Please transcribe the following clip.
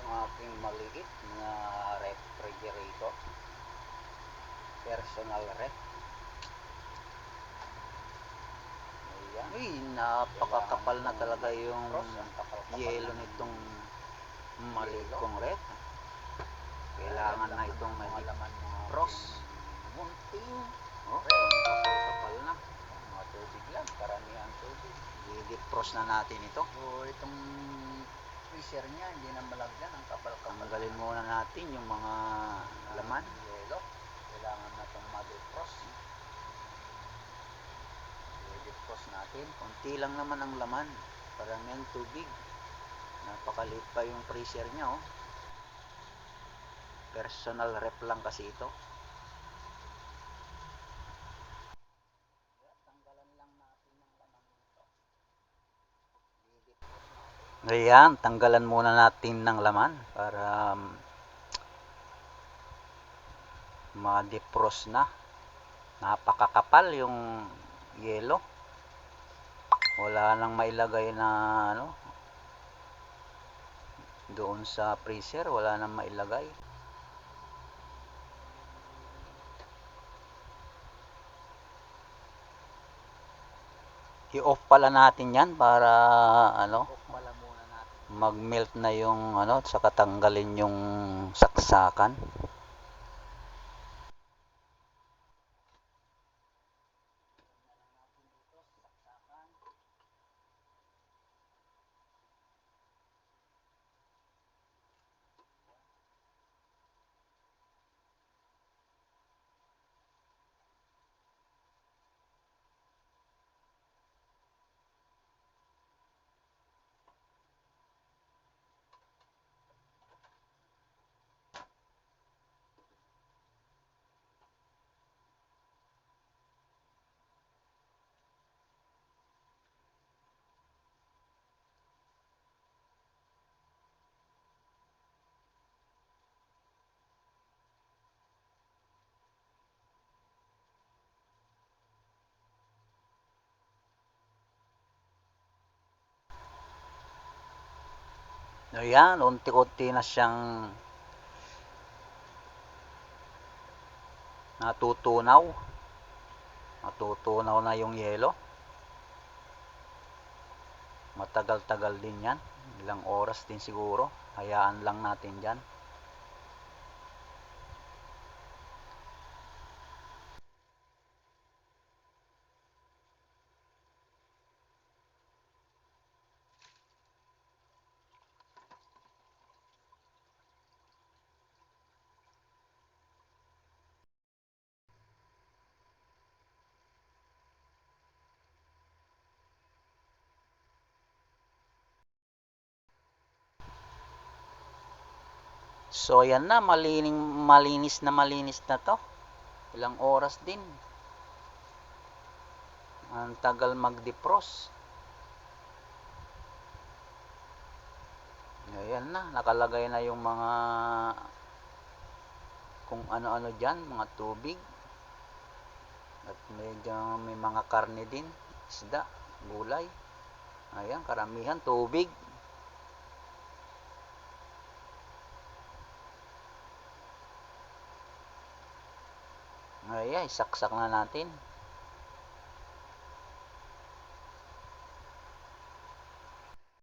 yung aking maliit na refrigerator, personal ref. Ayan. Uy, napakakapal na talaga yung yelo nitong maliit kong ref. Kailangan na itong defrost. Munting kapal-kapal na. Mga tubig lang, karamihan tubig. I-defrost na natin ito. So itong freezer niya, hindi na malagyan ang kapal-kapal. Tanggalin muna natin yung mga laman. Yelo. Kailangan na itong ma-defrost. I-defrost natin. Konti lang naman ang laman. Karamihan tubig. Napakaliit pa yung freezer niya, oh. Personal ref lang kasi ito. Tanggalan lang natin ng laman nito. Ayan, tanggalan muna natin ng laman para ma-defrost na. Napakakapal yung yelo. Wala nang mailagay na doon sa freezer, wala nang mailagay. I-off pala natin yan para mag-melt na yung saka tanggalin yung saksakan. Ayan, unti-unti na siyang natutunaw. Natutunaw na yung yelo. Matagal-tagal din yan. Ilang oras din siguro. Hayaan lang natin dyan. So ayan na, malinis na to. Ilang oras din. Ang tagal mag-defrost. Ayan na, nakalagay na yung mga kung ano-ano dyan, mga tubig. At medyo may mga karne din, isda, gulay. Ayan, karamihan tubig. Ayan, isaksak na natin.